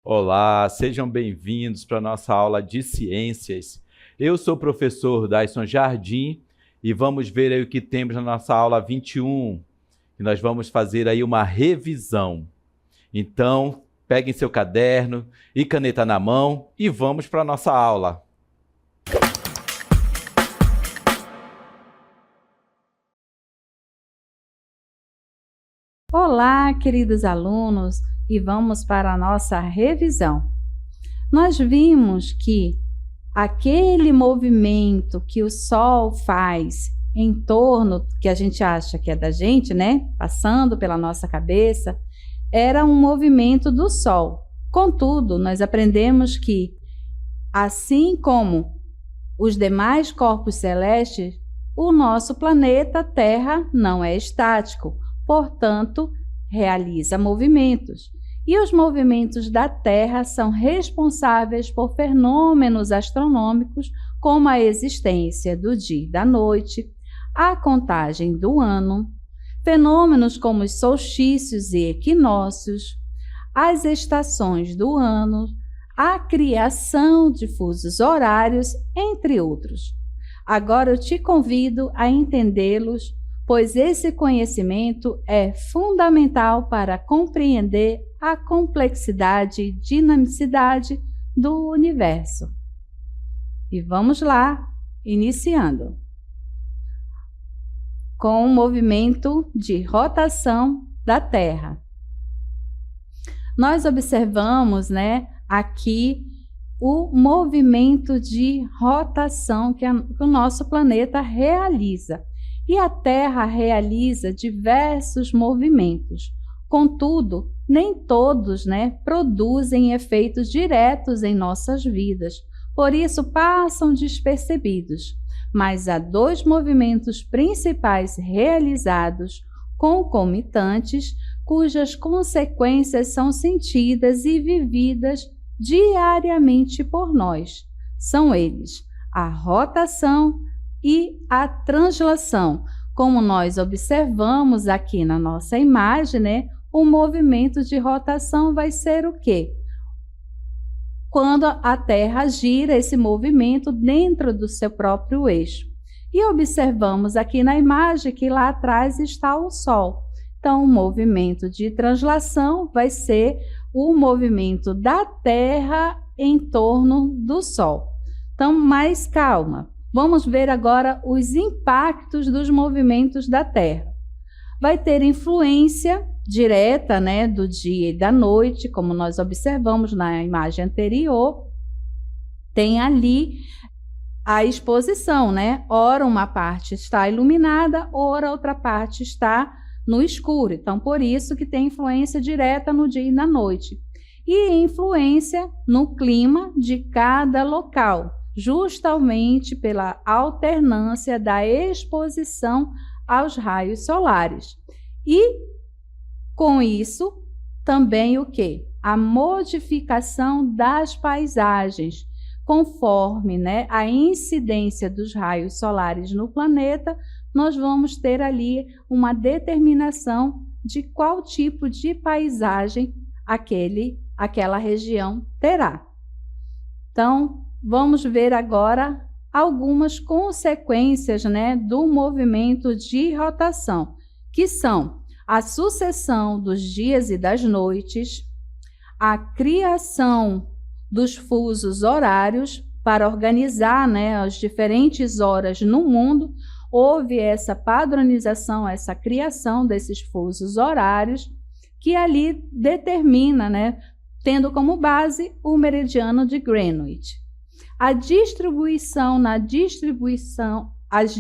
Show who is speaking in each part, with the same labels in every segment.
Speaker 1: Olá, sejam bem-vindos para a nossa aula de ciências. Eu sou o professor Daisson Jardim e vamos ver aí o que temos na nossa aula 21. E nós vamos fazer aí uma revisão. Então, peguem seu caderno e caneta na mão e vamos para a nossa aula.
Speaker 2: Olá, queridos alunos, e vamos para a nossa revisão. Nós vimos que aquele movimento que o Sol faz em torno, que a gente acha que é da gente, né? Passando pela nossa cabeça, era um movimento do Sol. Contudo, nós aprendemos que, assim como os demais corpos celestes, o nosso planeta Terra não é estático, portanto, realiza movimentos. E os movimentos da Terra são responsáveis por fenômenos astronômicos como a existência do dia e da noite, a contagem do ano, fenômenos como os solstícios e equinócios, as estações do ano, a criação de fusos horários, entre outros. Agora eu te convido a entendê-los, pois esse conhecimento é fundamental para compreender a complexidade e dinamicidade do universo. E vamos lá, iniciando com o movimento de rotação da Terra. Nós observamos, aqui o movimento de rotação que o nosso planeta realiza. E a Terra realiza diversos movimentos. Contudo, nem todos, produzem efeitos diretos em nossas vidas. Por isso, passam despercebidos. Mas há dois movimentos principais realizados concomitantes, cujas consequências são sentidas e vividas diariamente por nós. São eles a rotação e a translação. Como nós observamos aqui na nossa imagem, o movimento de rotação vai ser o quê? Quando a Terra gira esse movimento dentro do seu próprio eixo. E observamos aqui na imagem que lá atrás está o Sol. Então, o movimento de translação vai ser o movimento da Terra em torno do Sol. Então, mais calma. Vamos ver agora os impactos dos movimentos da Terra. Vai ter influência direta, do dia e da noite, como nós observamos na imagem anterior. Tem ali a exposição, Ora uma parte está iluminada, ora outra parte está no escuro. Então, por isso que tem influência direta no dia e na noite. E influência no clima de cada local, justamente pela alternância da exposição aos raios solares. E, com isso, também o quê? A modificação das paisagens, conforme a incidência dos raios solares no planeta, nós vamos ter ali uma determinação de qual tipo de paisagem aquela região terá. Então, vamos ver agora algumas consequências do movimento de rotação, que são a sucessão dos dias e das noites, a criação dos fusos horários para organizar as diferentes horas no mundo. Houve essa padronização, essa criação desses fusos horários, que ali determina, tendo como base o meridiano de Greenwich. As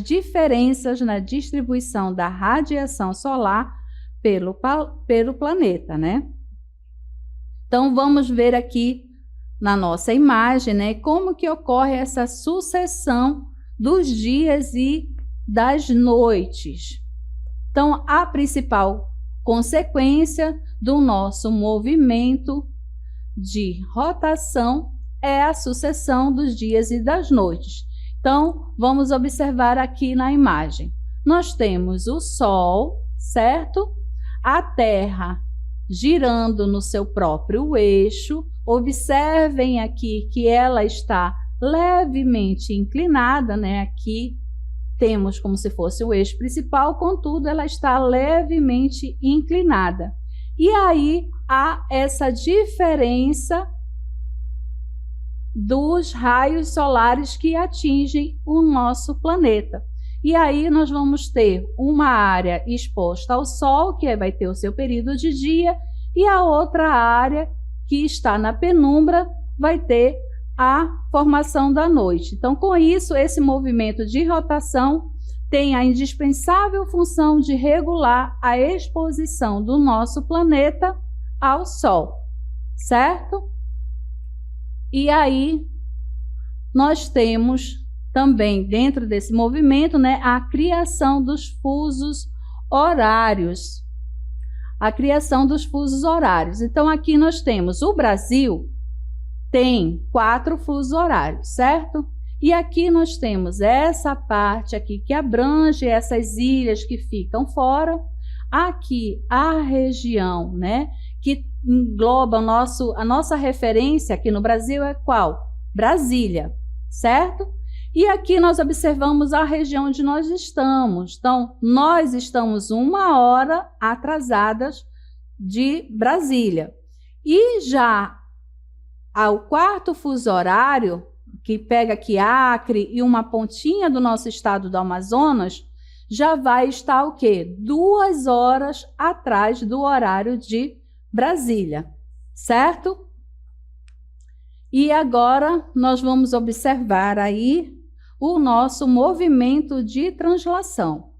Speaker 2: diferenças na distribuição da radiação solar pelo planeta, Então, vamos ver aqui na nossa imagem, como que ocorre essa sucessão dos dias e das noites. Então, a principal consequência do nosso movimento de rotação é a sucessão dos dias e das noites. Então, vamos observar aqui na imagem. Nós temos o Sol, certo? A Terra girando no seu próprio eixo, Observem aqui que ela está levemente inclinada, né? Aqui temos como se fosse o eixo principal, contudo, ela está levemente inclinada. E aí há essa diferença dos raios solares que atingem o nosso planeta. E aí nós vamos ter uma área exposta ao Sol, que vai ter o seu período de dia, e a outra área que está na penumbra vai ter a formação da noite. Então, com isso, esse movimento de rotação tem a indispensável função de regular a exposição do nosso planeta ao Sol, certo? E aí, nós temos também, dentro desse movimento, né, a criação dos fusos horários. A criação dos fusos horários. Então, aqui nós temos o Brasil, tem 4 fusos horários, certo? E aqui nós temos essa parte aqui que abrange essas ilhas que ficam fora. Aqui a região, né, que engloba a nossa referência aqui no Brasil é qual? Brasília, certo? E aqui nós observamos a região onde nós estamos. Então, nós estamos 1 hora atrasadas de Brasília. E já ao 4º fuso horário, que pega aqui Acre e uma pontinha do nosso estado do Amazonas, já vai estar o quê? 2 horas atrás do horário de Brasília, certo? E agora nós vamos observar aí o nosso movimento de translação.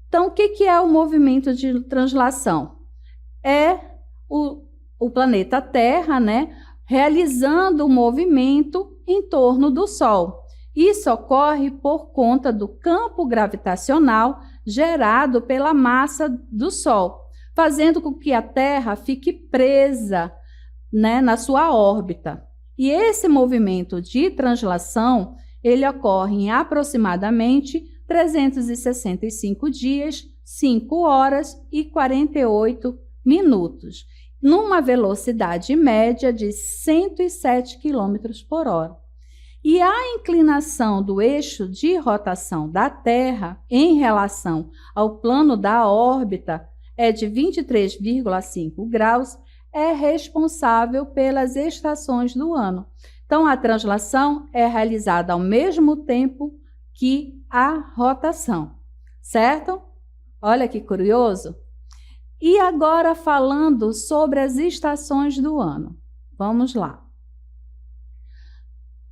Speaker 2: Então, o que é o movimento de translação? É o planeta Terra, né, realizando o movimento em torno do Sol. Isso ocorre por conta do campo gravitacional gerado pela massa do Sol, fazendo com que a Terra fique presa, né, na sua órbita. E esse movimento de translação, ele ocorre em aproximadamente 365 dias, 5 horas e 48 minutos, numa velocidade média de 107 km por hora. E a inclinação do eixo de rotação da Terra em relação ao plano da órbita é de 23,5 graus, é responsável pelas estações do ano. Então, a translação é realizada ao mesmo tempo que a rotação, certo? Olha que curioso. E agora falando sobre as estações do ano. Vamos lá.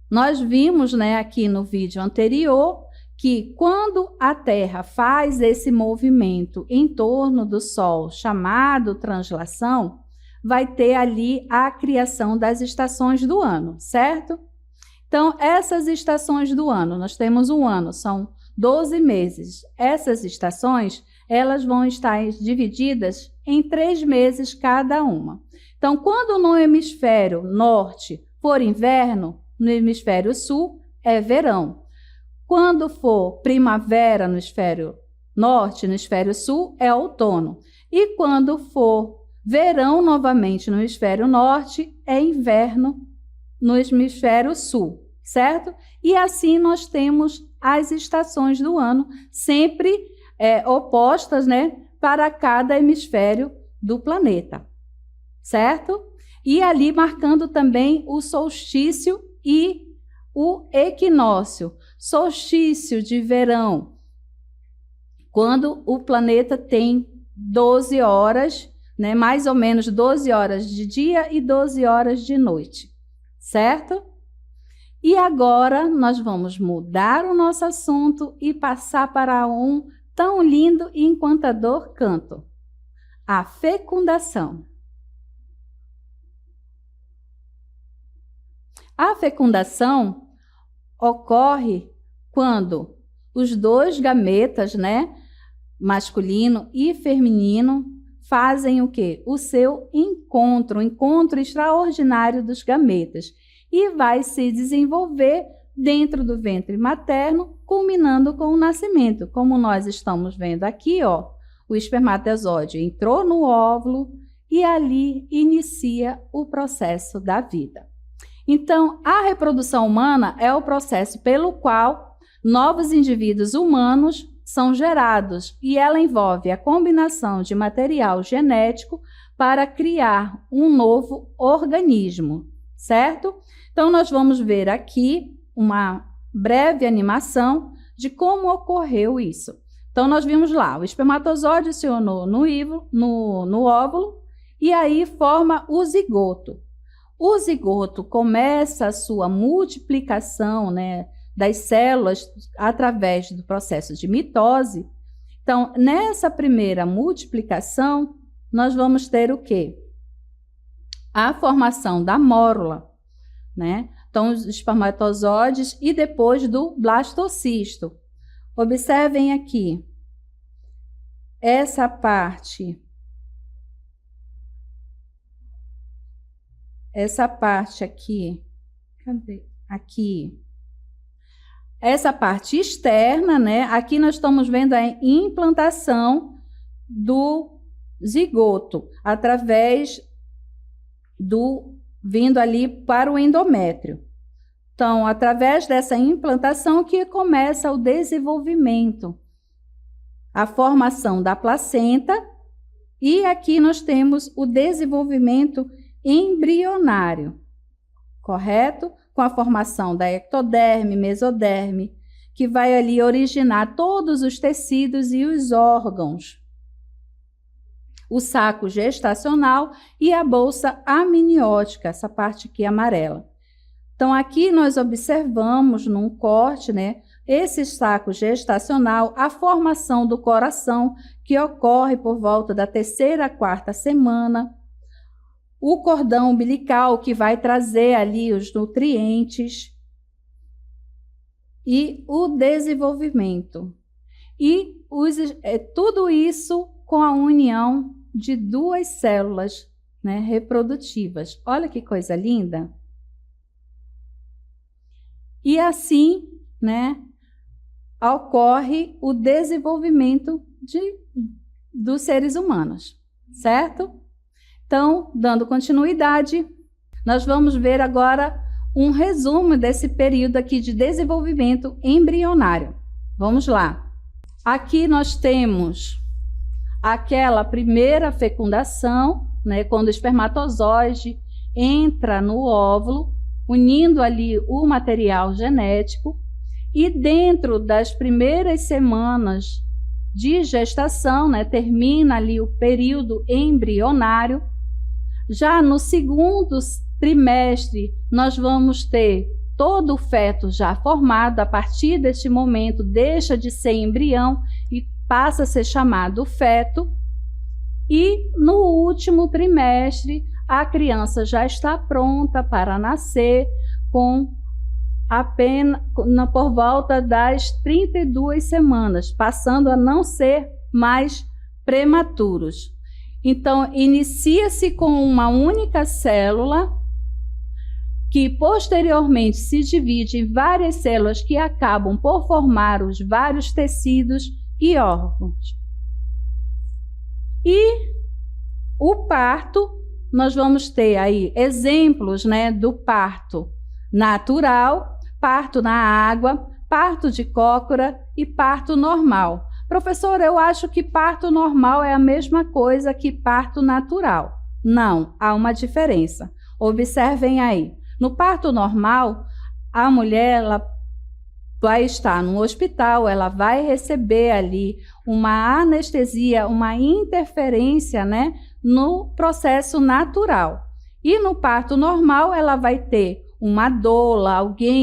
Speaker 2: Nós vimos, né, aqui no vídeo anterior que quando a Terra faz esse movimento em torno do Sol, chamado translação, vai ter ali a criação das estações do ano, certo? Então, essas estações do ano, nós temos um ano, são 12 meses. Essas estações, elas vão estar divididas em 3 meses cada uma. Então, quando no hemisfério norte for inverno, no hemisfério sul é verão. Quando for primavera no hemisfério norte, no hemisfério sul, é outono. E quando for verão novamente no hemisfério norte, é inverno no hemisfério sul, certo? E assim nós temos as estações do ano, sempre opostas, né, para cada hemisfério do planeta, certo? E ali marcando também o solstício e o equinócio. Solstício de verão, quando o planeta tem 12 horas, né, mais ou menos 12 horas de dia e 12 horas de noite, certo? E agora nós vamos mudar o nosso assunto e passar para um tão lindo e encantador canto, a fecundação. A fecundação ocorre quando os 2 gametas, né, masculino e feminino, fazem o quê? O seu encontro, o encontro extraordinário dos gametas, e vai se desenvolver dentro do ventre materno, culminando com o nascimento. Como nós estamos vendo aqui, ó, o espermatozoide entrou no óvulo e ali inicia o processo da vida. Então, a reprodução humana é o processo pelo qual novos indivíduos humanos são gerados e ela envolve a combinação de material genético para criar um novo organismo, certo? Então, nós vamos ver aqui uma breve animação de como ocorreu isso. Então, nós vimos lá, o espermatozoide acionou no óvulo e aí forma o zigoto. O zigoto começa a sua multiplicação, né, das células através do processo de mitose. Então, nessa primeira multiplicação, nós vamos ter o quê? A formação da mórula, né? Então, os espermatozoides e depois do blastocisto. Observem aqui, essa parte aqui, cadê? Aqui. Essa parte externa, né? Aqui nós estamos vendo a implantação do zigoto, através vindo ali para o endométrio. Então, através dessa implantação que começa o desenvolvimento, a formação da placenta, e aqui nós temos o desenvolvimento embrionário, correto? Com a formação da ectoderme, mesoderme, que vai ali originar todos os tecidos e os órgãos. O saco gestacional e a bolsa amniótica, essa parte aqui amarela. Então, aqui nós observamos num corte, né, esse saco gestacional, a formação do coração, que ocorre por volta da 3ª, 4ª semana, o cordão umbilical, que vai trazer ali os nutrientes, e o desenvolvimento. E tudo isso com a união de 2 células, né, reprodutivas. Olha que coisa linda! E assim, né, ocorre o desenvolvimento dos seres humanos, certo? Então, dando continuidade, nós vamos ver agora um resumo desse período aqui de desenvolvimento embrionário. Vamos lá. Aqui nós temos aquela primeira fecundação, né, quando o espermatozoide entra no óvulo, unindo ali o material genético, e dentro das primeiras semanas de gestação, né, termina ali o período embrionário. Já no 2º trimestre, nós vamos ter todo o feto já formado. A partir deste momento, deixa de ser embrião e passa a ser chamado feto. E no último trimestre, a criança já está pronta para nascer com apenas por volta das 32 semanas, passando a não ser mais prematuros. Então, inicia-se com uma única célula, que posteriormente se divide em várias células que acabam por formar os vários tecidos e órgãos. E o parto, nós vamos ter aí exemplos, né, do parto natural, parto na água, parto de cócora e parto normal. Professora, eu acho que parto normal é a mesma coisa que parto natural. Não, há uma diferença. Observem aí. No parto normal, a mulher ela vai estar no hospital, ela vai receber ali uma anestesia, uma interferência, né, no processo natural. E no parto normal, ela vai ter uma doula,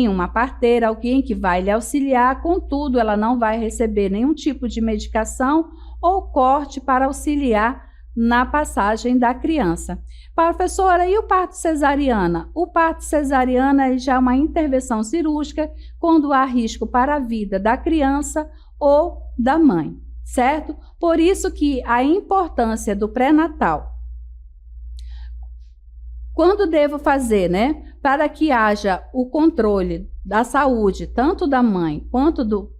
Speaker 2: uma parteira, alguém que vai lhe auxiliar, contudo, ela não vai receber nenhum tipo de medicação ou corte para auxiliar na passagem da criança. Professora, e o parto cesariana? O parto cesariana já é uma intervenção cirúrgica quando há risco para a vida da criança ou da mãe, certo? Por isso que a importância do pré-natal. Quando devo fazer, né? Para que haja o controle da saúde, tanto da mãe quanto do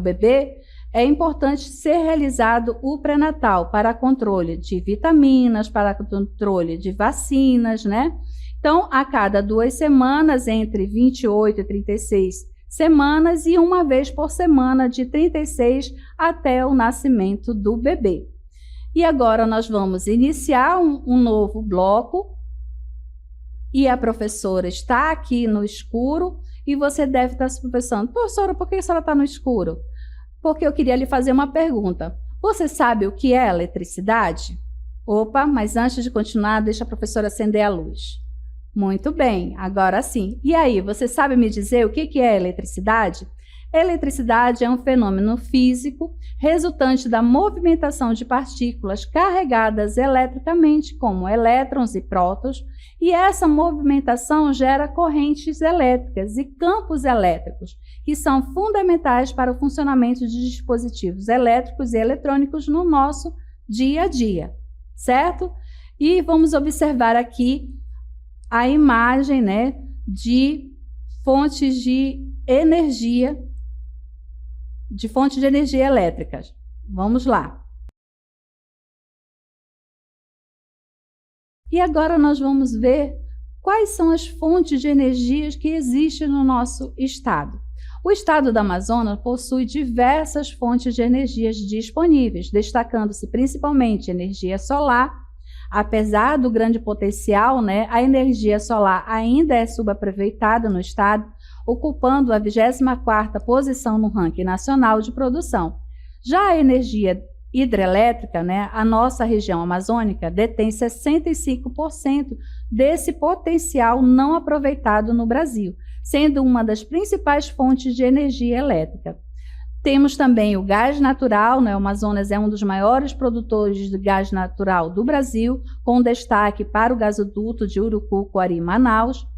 Speaker 2: bebê, é importante ser realizado o pré-natal para controle de vitaminas, para controle de vacinas, né? Então, a cada 2 semanas, entre 28 e 36 semanas, e uma vez por semana, de 36 até o nascimento do bebê. E agora nós vamos iniciar um novo bloco, e a professora está aqui no escuro, e você deve estar se pensando, professora, por que a senhora está no escuro? Porque eu queria lhe fazer uma pergunta. Você sabe o que é eletricidade? Opa, mas antes de continuar, deixa a professora acender a luz. Muito bem, agora sim. E aí, você sabe me dizer o que é eletricidade? Eletricidade é um fenômeno físico resultante da movimentação de partículas carregadas eletricamente, como elétrons e prótons, e essa movimentação gera correntes elétricas e campos elétricos, que são fundamentais para o funcionamento de dispositivos elétricos e eletrônicos no nosso dia a dia, certo? E vamos observar aqui a imagem, né, de fontes de energia elétricas. Vamos lá. E agora nós vamos ver quais são as fontes de energias que existem no nosso estado. O estado do Amazonas possui diversas fontes de energias disponíveis, destacando-se principalmente energia solar. Apesar do grande potencial, né, a energia solar ainda é subaproveitada no estado, ocupando a 24ª posição no ranking nacional de produção. Já a energia hidrelétrica, né, a nossa região amazônica detém 65% desse potencial não aproveitado no Brasil, sendo uma das principais fontes de energia elétrica. Temos também o gás natural, né? O Amazonas é um dos maiores produtores de gás natural do Brasil, com destaque para o gasoduto de Urucu-Coari-Manaus.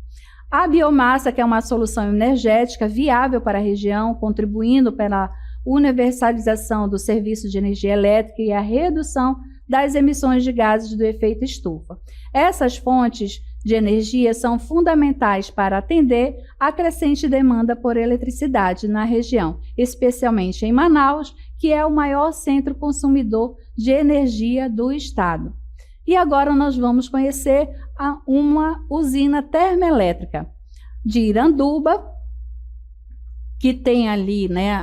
Speaker 2: A biomassa, que é uma solução energética viável para a região, contribuindo pela universalização do serviço de energia elétrica e a redução das emissões de gases do efeito estufa. Essas fontes de energia são fundamentais para atender a crescente demanda por eletricidade na região, especialmente em Manaus, que é o maior centro consumidor de energia do estado. E agora nós vamos conhecer uma usina termoelétrica de Iranduba, que tem ali, né,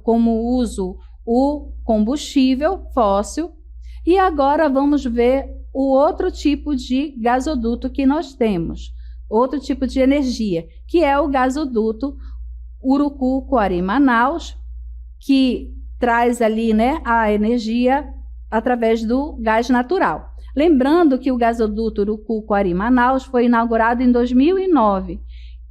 Speaker 2: como uso o combustível fóssil. E agora vamos ver o outro tipo de gasoduto que nós temos, outro tipo de energia, que é o gasoduto Urucu-Coari-Manaus, que traz ali, né, a energia através do gás natural. Lembrando que o gasoduto Urucu-Coari-Manaus foi inaugurado em 2009.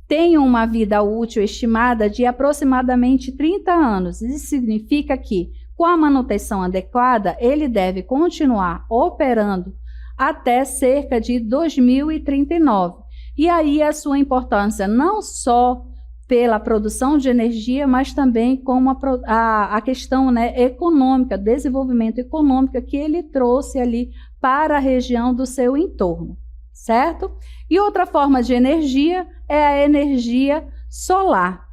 Speaker 2: Tem uma vida útil estimada de aproximadamente 30 anos. Isso significa que, com a manutenção adequada, ele deve continuar operando até cerca de 2039. E aí a sua importância não só pela produção de energia, mas também como a questão, né, econômica, desenvolvimento econômico que ele trouxe ali para a região do seu entorno, certo? E outra forma de energia é a energia solar,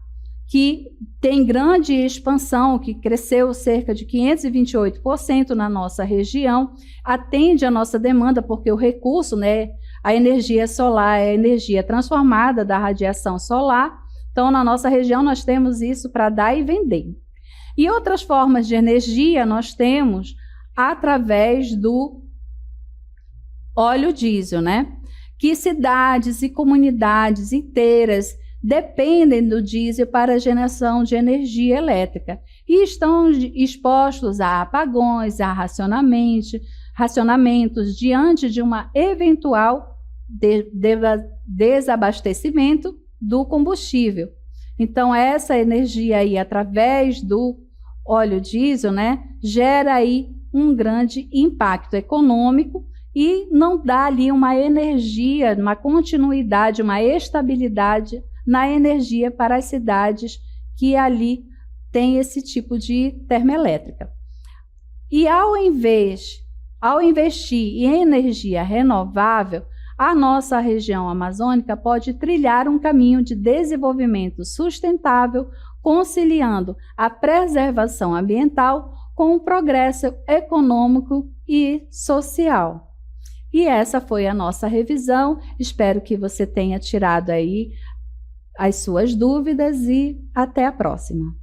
Speaker 2: que tem grande expansão, que cresceu cerca de 528% na nossa região, atende a nossa demanda, porque o recurso, né, a energia solar é a energia transformada da radiação solar. Então, na nossa região, nós temos isso para dar e vender. E outras formas de energia nós temos através do óleo diesel, né? Que cidades e comunidades inteiras dependem do diesel para a geração de energia elétrica e estão expostos a apagões, a racionamentos diante de uma eventual desabastecimento do combustível. Então, essa energia aí, através do óleo diesel, né, gera aí um grande impacto econômico e não dá ali uma energia, uma continuidade, uma estabilidade na energia para as cidades que ali tem esse tipo de termoelétrica. E ao investir em energia renovável, a nossa região amazônica pode trilhar um caminho de desenvolvimento sustentável conciliando a preservação ambiental com o progresso econômico e social. E essa foi a nossa revisão. Espero que você tenha tirado aí as suas dúvidas e até a próxima.